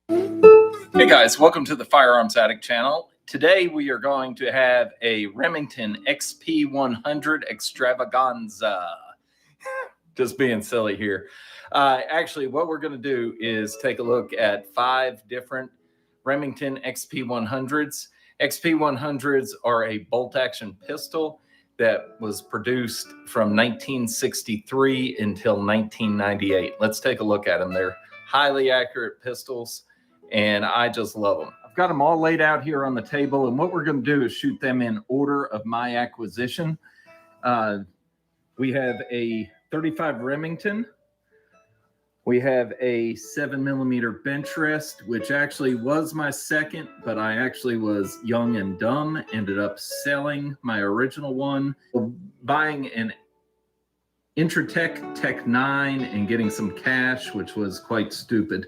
Hey guys, welcome to the Firearms Addict channel. Today we are going to have a Remington XP100 Extravaganza. Just being silly here. Actually, what we're going to do is take a look at 5 different Remington XP100s. XP100s are a bolt-action pistol that was produced from 1963 until 1998. Let's take a look at them. They're highly accurate pistols, and I just love them. I've got them all laid out here on the table, and what we're going to do is shoot them in order of my acquisition. We have a 35 Remington. We have a 7mm bench rest, which actually was my second, but I actually was young and dumb, ended up selling my original one, buying an Intratec Tech 9 and getting some cash, which was quite stupid.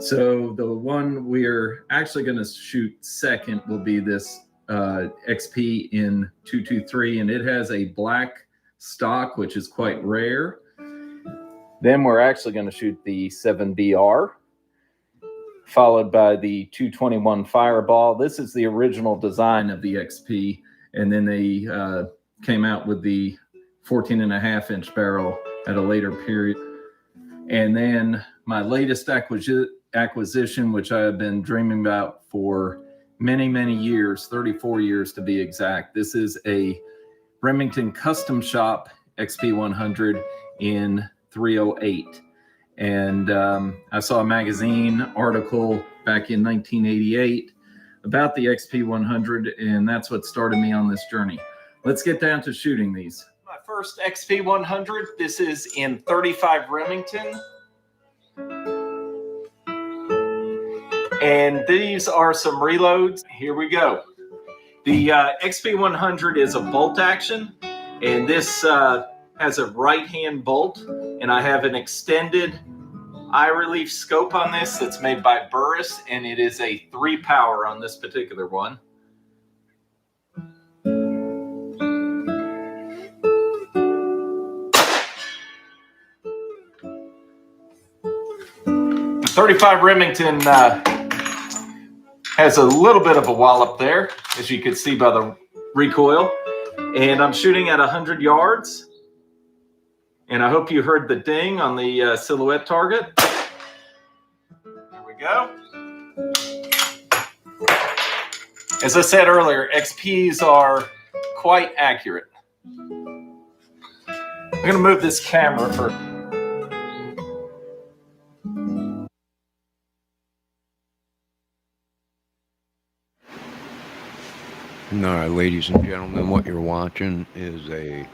So the one we're actually going to shoot second will be this XP in 223, and it has a black stock, which is quite rare. Then we're actually going to shoot the 7BR, followed by the 221 Fireball. This is the original design of the XP, and then they came out with the 14.5-inch barrel at a later period. And then my latest acquisition, which I have been dreaming about for many, many years, 34 years to be exact. This is a Remington Custom Shop XP100 in 308. And I saw a magazine article back in 1988 about the XP100, and that's what started me on this journey. Let's get down to shooting these. My first XP100, this is in 35 Remington. And these are some reloads. Here we go. The XP100 is a bolt action, and this has a right-hand bolt, and I have an extended eye relief scope on this that's made by Burris, and it is a 3-power on this particular one. The 35 Remington has a little bit of a wallop there, as you can see by the recoil, and I'm shooting at 100 yards. And I hope you heard the ding on the silhouette target. There we go. As I said earlier, XPs are quite accurate. I'm going to move this camera for... All right, ladies and gentlemen, what you're watching is a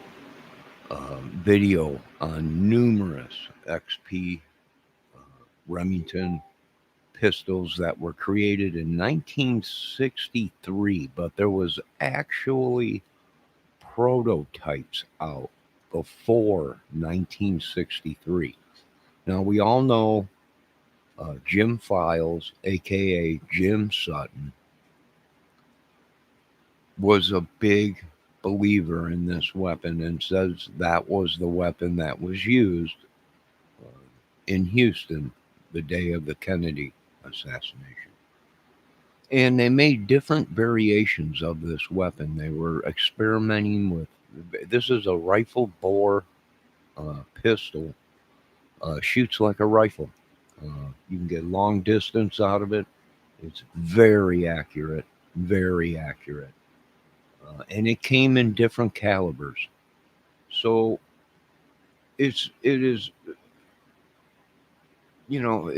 video on numerous XP Remington pistols that were created in 1963, but there was actually prototypes out before 1963. Now, we all know Jim Files, aka Jim Sutton, was a big believer in this weapon and says that was the weapon that was used in Houston the day of the Kennedy assassination. And they made different variations of this weapon. They were experimenting with, this is a rifle bore pistol, shoots like a rifle. You can get long distance out of it. It's very accurate, very accurate. And it came in different calibers. So it is, you know,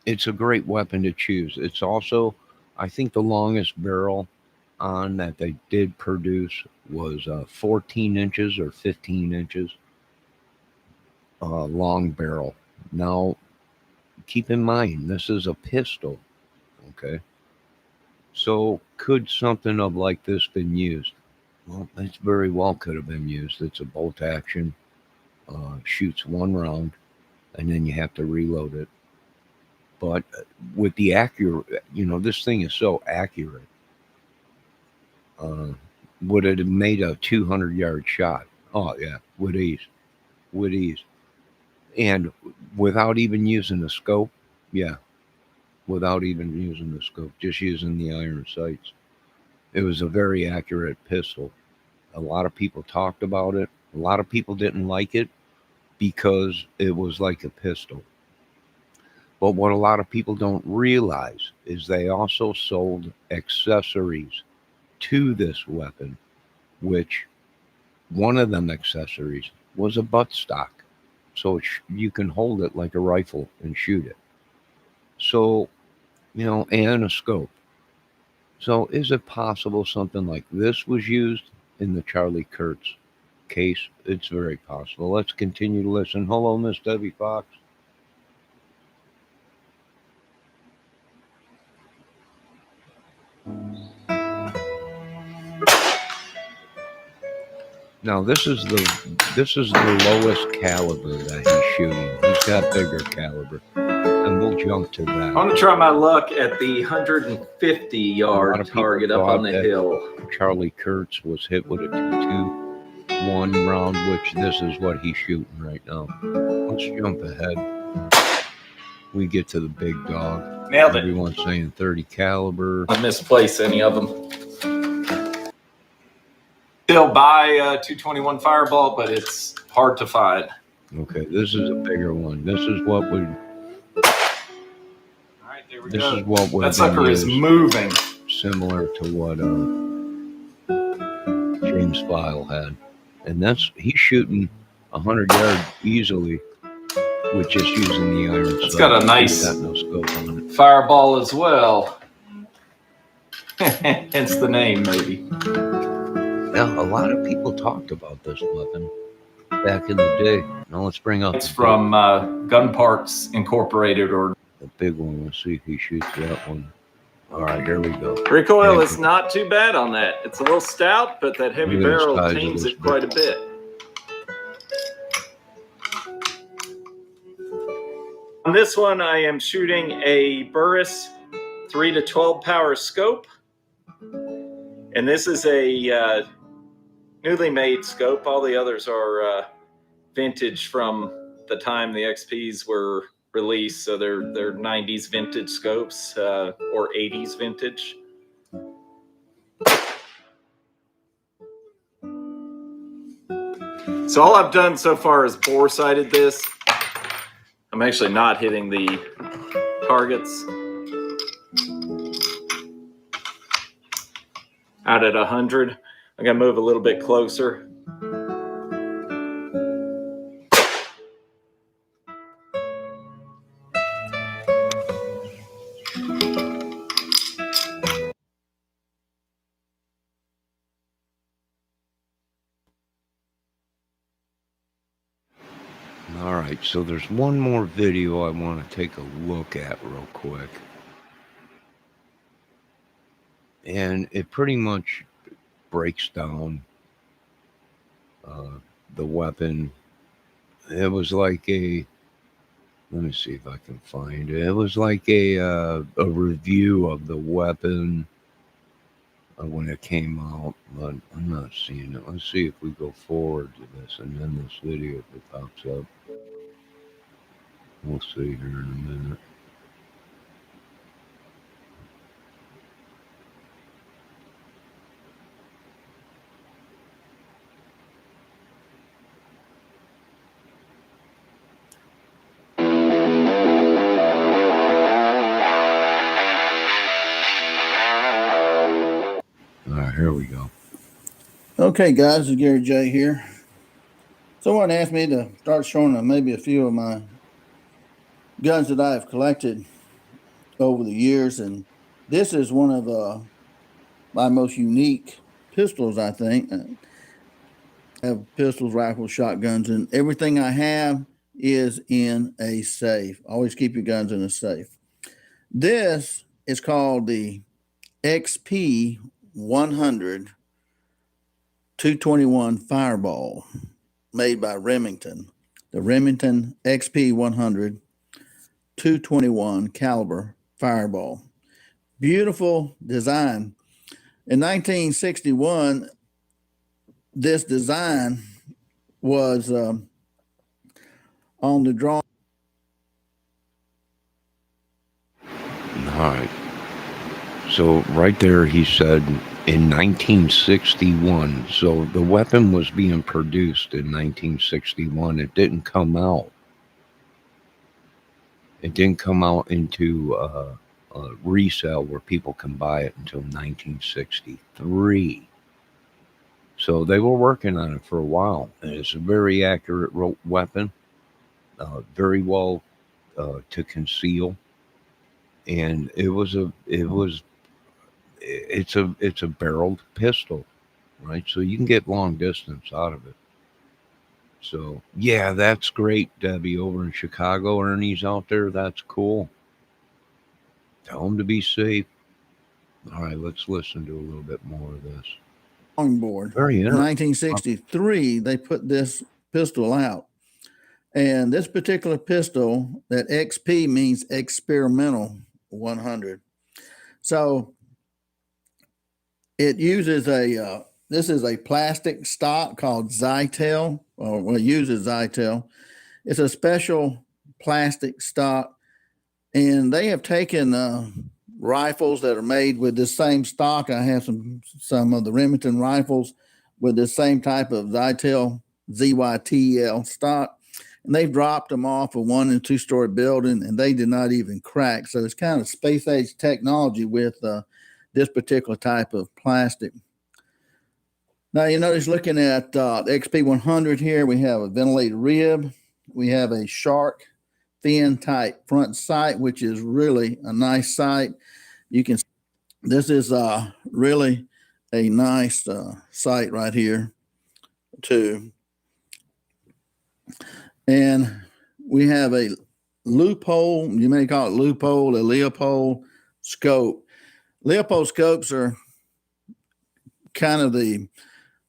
it's a great weapon to choose. It's also, I think the longest barrel on that they did produce was 14 inches or 15 inches long barrel. Now, keep in mind, this is a pistol, okay? So could something of like this been used? Well, it very well could have been used. It's a bolt action, shoots one round, and then you have to reload it. But with the accurate, you know, this thing is so accurate. Would it have made a 200-yard shot? Oh, yeah, with ease. With ease. And without even using the scope, yeah, without even using the scope, just using the iron sights. It was a very accurate pistol. A lot of people talked about it. A lot of people didn't like it because it was like a pistol. But what a lot of people don't realize is they also sold accessories to this weapon, which one of them accessories was a buttstock. So you can hold it like a rifle and shoot it. So, and a scope. So is it possible something like this was used in the Charlie Kurtz case? It's very possible. Let's continue to listen. Hello, Miss Debbie Fox. Now this is the lowest caliber that he's shooting. He's got bigger caliber, and we'll jump to that. I want to try my luck at the 150-yard target up on the hill. Charlie Kurtz was hit with a 2.21 round, which this is what he's shooting right now. Let's jump ahead. We get to the big dog. Nailed it. Everyone's saying 30 caliber. I misplaced any of them. Still buy a 221 Fireball, but it's hard to find. Okay, this is a bigger one. This is what would. All right, there we go. This is what would. That sucker is moving. Similar to what James File had, and he's shooting 100 yards easily with just using the iron sight. It's got a nice no scope on it. Fireball as well. Hence the name, maybe. Now, a lot of people talked about this weapon back in the day. Now let's bring up. It's from Gun Parts Incorporated, or the big one. Let's see if he shoots that one. All right, here we go. Recoil is not too bad on that. It's a little stout, but that heavy barrel tames it quite a bit. On this one, I am shooting a Burris 3 to 12 power scope. And this is a newly made scope. All the others are vintage from the time the XPs were released. So they're 90s vintage scopes or 80s vintage. So all I've done so far is bore sighted this. I'm actually not hitting the targets. Out at 100. I'm gonna move a little bit closer. All right, so there's one more video I want to take a look at real quick. And it pretty much breaks down the weapon. It was like let me see if I can find it. It was like a review of the weapon when it came out, but I'm not seeing it. Let's see if we go forward to this and then this video, if it pops up. We'll see here in a minute. Here we go. Okay, guys, this is Gary J here. Someone asked me to start showing them maybe a few of my guns that I've collected over the years, and this is one of my most unique pistols, I think. I have pistols, rifles, shotguns, and everything I have is in a safe. Always keep your guns in a safe. This is called the XP 100 221 Fireball, made by Remington. The Remington XP 100 221 caliber Fireball. Beautiful design. In 1961, this design was on the drawing. All right. So right there, he said in 1961. So the weapon was being produced in 1961. It didn't come out. It didn't come out into resale where people can buy it until 1963. So they were working on it for a while, and it's a very accurate weapon, very well to conceal, and it's a barreled pistol, right? So you can get long distance out of it. So yeah, that's great, Debbie, over in Chicago. Ernie's out there. That's cool. Tell him to be safe. All right, let's listen to a little bit more of this. Board. Very In interesting. 1963, they put this pistol out. And this particular pistol, that XP means experimental 100. So it uses this is a plastic stock called Zytel, or well, it uses Zytel. It's a special plastic stock. And they have taken rifles that are made with this same stock. I have some of the Remington rifles with the same type of Zytel ZYTL stock, and they've dropped them off a 1- and 2-story building, and they did not even crack. So it's kind of space age technology with this particular type of plastic. Now you notice looking at the XP100 here, we have a ventilated rib, we have a shark fin type front sight, which is really a nice sight. This is really a nice sight right here too. And we have a loophole, you may call it loophole, a Leopold scope. Leopold scopes are kind of the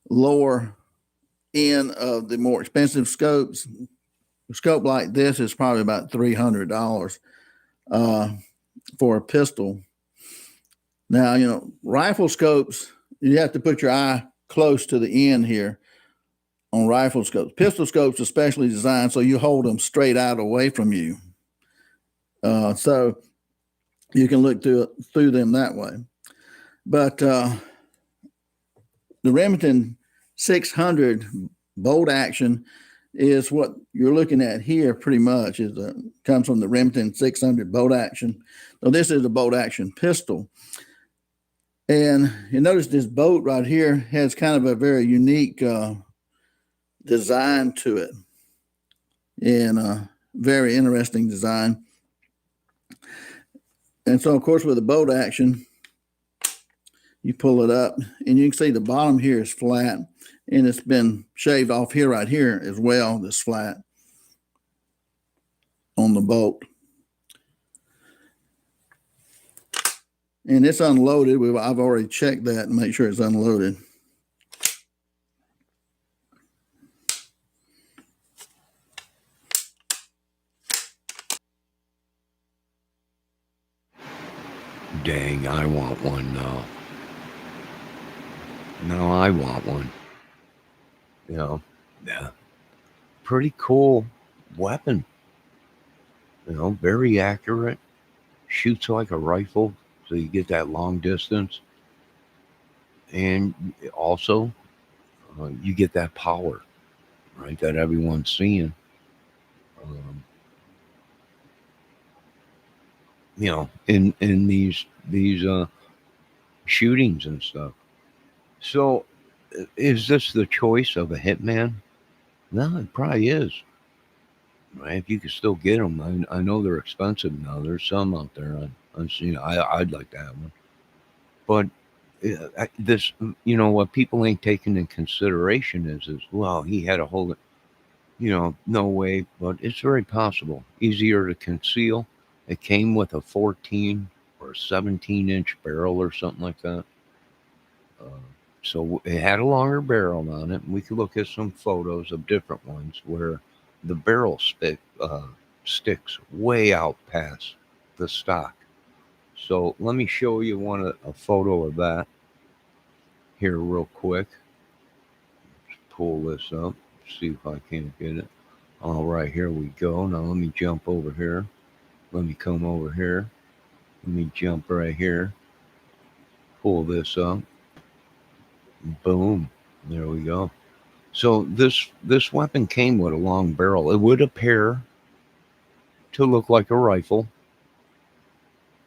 lower end of the more expensive scopes. A scope like this is probably about $300 for a pistol. Now, you know, rifle scopes, you have to put your eye close to the end here on rifle scopes. Pistol scopes are specially designed so you hold them straight out away from you. So you can look through them that way. But the Remington 600 bolt action is what you're looking at here pretty much. Comes from the Remington 600 bolt action. So this is a bolt action pistol. And you notice this bolt right here has kind of a very unique design to it, and a very interesting design. And so, of course, with the bolt action, you pull it up, and you can see the bottom here is flat, and it's been shaved off here, right here as well, this flat on the bolt. And it's unloaded. I've already checked that and make sure it's unloaded. Dang, I want one now. No, I want one. You know, yeah. Pretty cool weapon. You know, very accurate. Shoots like a rifle, so you get that long distance. And also, you get that power, right, that everyone's seeing. You know, in these shootings and stuff. So, is this the choice of a hitman? No, it probably is. Right? If you can still get them, I know they're expensive now. There's some out there. I've seen. I'd like to have one, but this, you know, what people ain't taking in consideration is well, he had a whole, you know, no way, but it's very possible. Easier to conceal. It came with a 14 or 17-inch barrel or something like that. So it had a longer barrel on it. We could look at some photos of different ones where the barrel sticks way out past the stock. So let me show you a photo of that here real quick. Let's pull this up, see if I can't get it. All right, here we go. Now let me jump over here. Let me come over here. Let me jump right here. Pull this up. Boom. There we go. So this weapon came with a long barrel. It would appear to look like a rifle.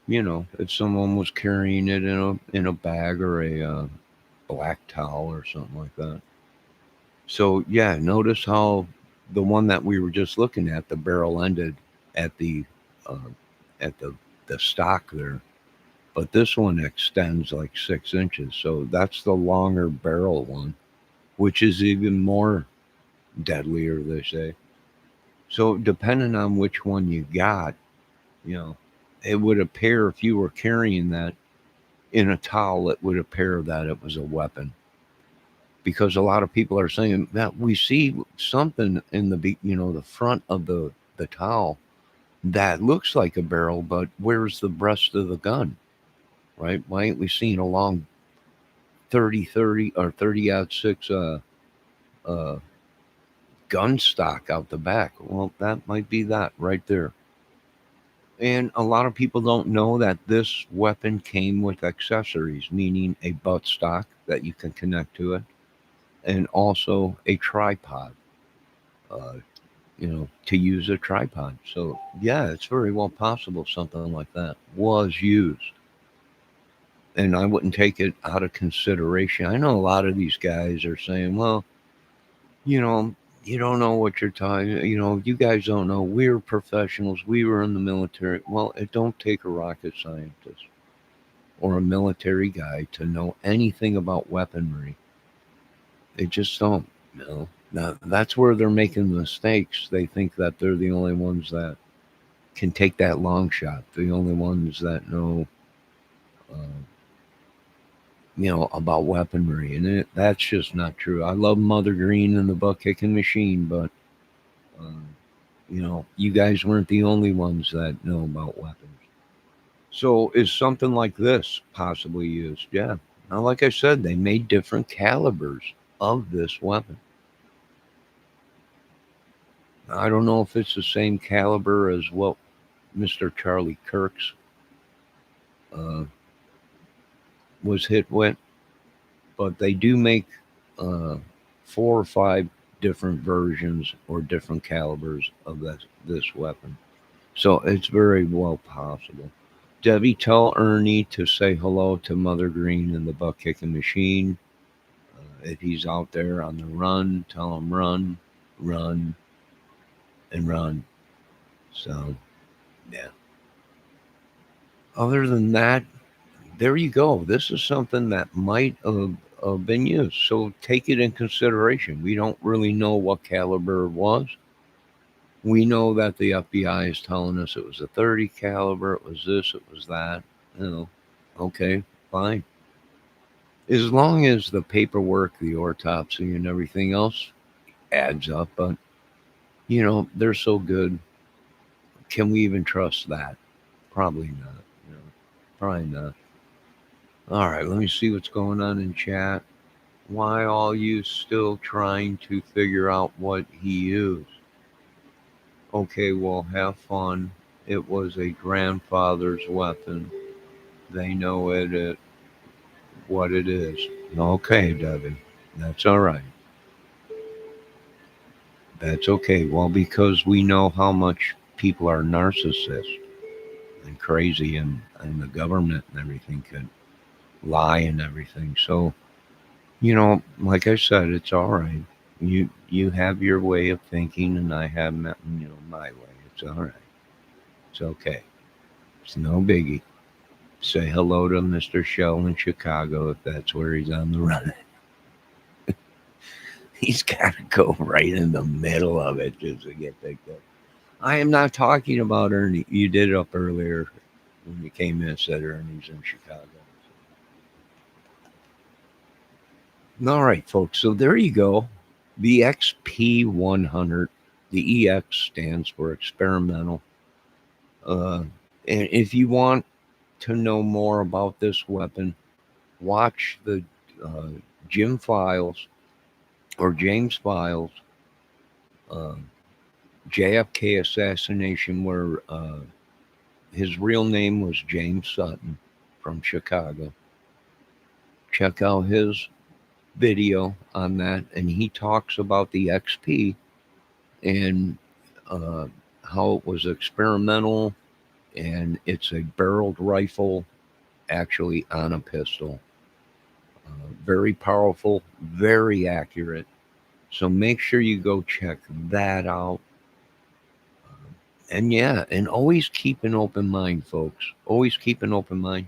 You know, if someone was carrying it in a bag or a black towel or something like that. So yeah, notice how the one that we were just looking at, the barrel ended at the uh, at the stock there, but this one extends like 6 inches. So that's the longer barrel one, which is even more deadlier, they say. So depending on which one you got, you know, it would appear if you were carrying that in a towel, it would appear that it was a weapon. Because a lot of people are saying that we see something in the front of the towel that looks like a barrel, but where's the breast of the gun, right? Why ain't we seeing a long 30 or 30-06 uh, gun stock out the back? Well, that might be that right there. And a lot of people don't know that this weapon came with accessories, meaning a buttstock that you can connect to it, and also a tripod, uh, to use a tripod. So, yeah, it's very well possible something like that was used. And I wouldn't take it out of consideration. I know a lot of these guys are saying, well, you know, you don't know what you're talking, you guys don't know. We're professionals. We were in the military. Well, it don't take a rocket scientist or a military guy to know anything about weaponry. They just don't, Now, that's where they're making mistakes. They think that they're the only ones that can take that long shot, the only ones that know, uh, about weaponry. And that's just not true. I love Mother Green and the butt kicking machine, but, um, you guys weren't the only ones that know about weapons. So is something like this possibly used? Yeah. Now, like I said, they made different calibers of this weapon. I don't know if it's the same caliber as what Mr. Charlie Kirk's uh, was hit with, but they do make uh, 4 or 5 different versions or different calibers of this weapon. So it's very well possible. Debbie, tell Ernie to say hello to Mother Green and the butt kicking machine. If he's out there on the run, tell him run, run, and run. So, yeah. Other than that, there you go. This is something that might have been used. So take it in consideration. We don't really know what caliber it was. We know that the FBI is telling us it was a 30 caliber, it was this, it was that. Okay, fine. As long as the paperwork, the autopsy, and everything else adds up, but they're so good. Can we even trust that? Probably not. Probably not. All right, let me see what's going on in chat. Why are you still trying to figure out what he used? Okay, well, have fun. It was a grandfather's weapon. They know what it is. Okay, Debbie. That's all right. That's okay. Well, because we know how much people are narcissists and crazy, and the government and everything could lie and everything. So, like I said, it's all right. You have your way of thinking, and I have my way. It's all right. It's okay. It's no biggie. Say hello to Mr. Shell in Chicago if that's where he's on the run. He's got to go right in the middle of it just to get picked up. I am not talking about Ernie. You did it up earlier when you came in and said Ernie's in Chicago. All right, folks. So there you go. The XP100. The EX stands for experimental. And if you want to know more about this weapon, watch the Jim Files or James Files JFK assassination, where His real name was James Sutton from Chicago. Check out his video on that, and he talks about the XP and uh, how it was experimental, and it's a barreled rifle actually on a pistol. Very powerful, very accurate. So make sure you go check that out. And yeah, and always keep an open mind, folks. Always keep an open mind.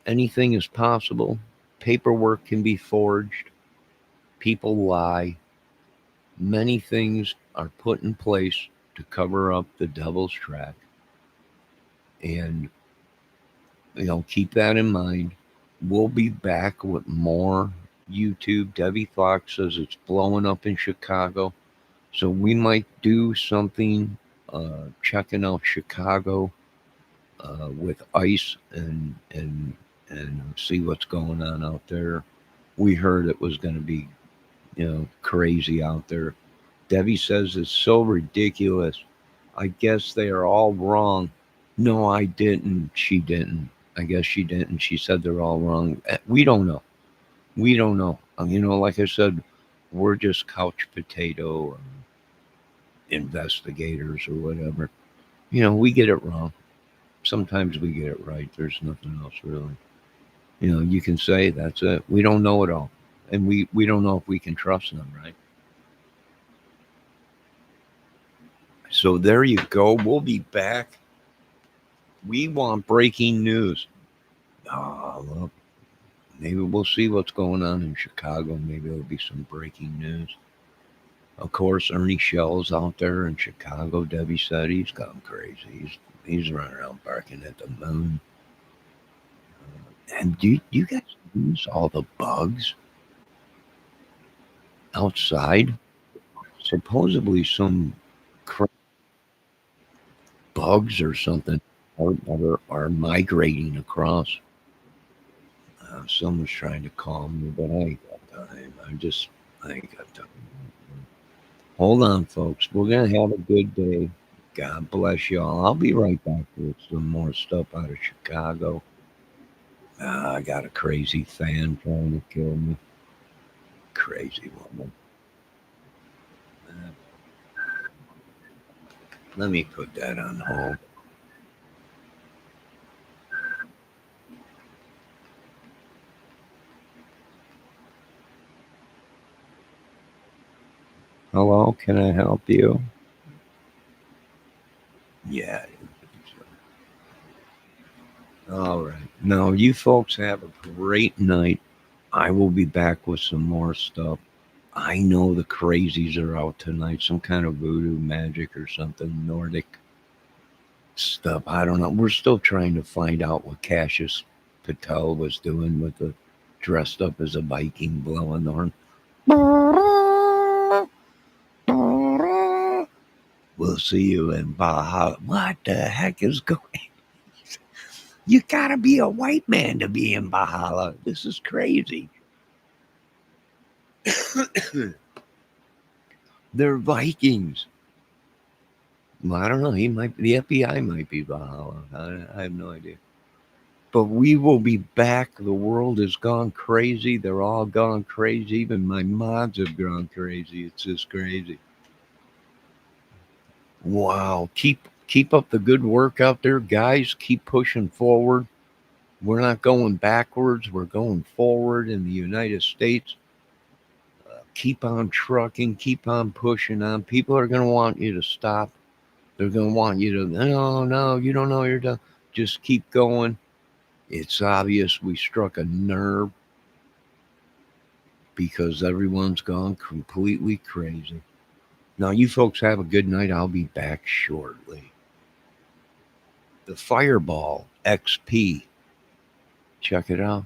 Anything is possible. Paperwork can be forged. People lie. Many things are put in place to cover up the devil's track. And, keep that in mind. We'll be back with more YouTube. Debbie Fox says it's blowing up in Chicago. So we might do something checking out Chicago with ice and see what's going on out there. We heard it was going to be, crazy out there. Debbie says it's so ridiculous. I guess they are all wrong. No, I didn't. She didn't. I guess she didn't. She said they're all wrong. We don't know. We don't know. Like I said, we're just couch potato investigators or whatever. We get it wrong. Sometimes we get it right. There's nothing else really. You can say that's it. We don't know it all. And we don't know if we can trust them, right? So there you go. We'll be back. We want breaking news. Oh, look. Maybe we'll see what's going on in Chicago. Maybe there'll be some breaking news. Of course, Ernie Shell's out there in Chicago. Debbie said he's gone crazy. He's running around barking at the moon. And do you guys notice all the bugs outside? Supposedly some bugs or something are migrating across. Someone's trying to call me, but I ain't got time. I ain't got time. Hold on, folks. We're going to have a good day. God bless y'all. I'll be right back with some more stuff out of Chicago. I got a crazy fan trying to kill me. Crazy woman. Let me put that on hold. Hello, can I help you? Yeah. All right. Now, you folks have a great night. I will be back with some more stuff. I know the crazies are out tonight, some kind of voodoo magic or something, Nordic stuff. I don't know. We're still trying to find out what Cassius Patel was doing with the dressed up as a Viking blowing the horn. We'll see you in Valhalla. What the heck is going on? You gotta be a white man to be in Valhalla. This is crazy. They're Vikings. Well, I don't know. The FBI might be Valhalla. I have no idea. But we will be back. The world has gone crazy. They're all gone crazy. Even my mods have gone crazy. It's just crazy. Wow. Keep up the good work out there, guys. Keep pushing forward. We're not going backwards. We're going forward in the United States. Keep on trucking. Keep on pushing on. People are going to want you to stop. They're going to want you to, no, you don't know you're done. Just keep going. It's obvious we struck a nerve because everyone's gone completely crazy. Now, you folks have a good night. I'll be back shortly. The Fireball XP. Check it out.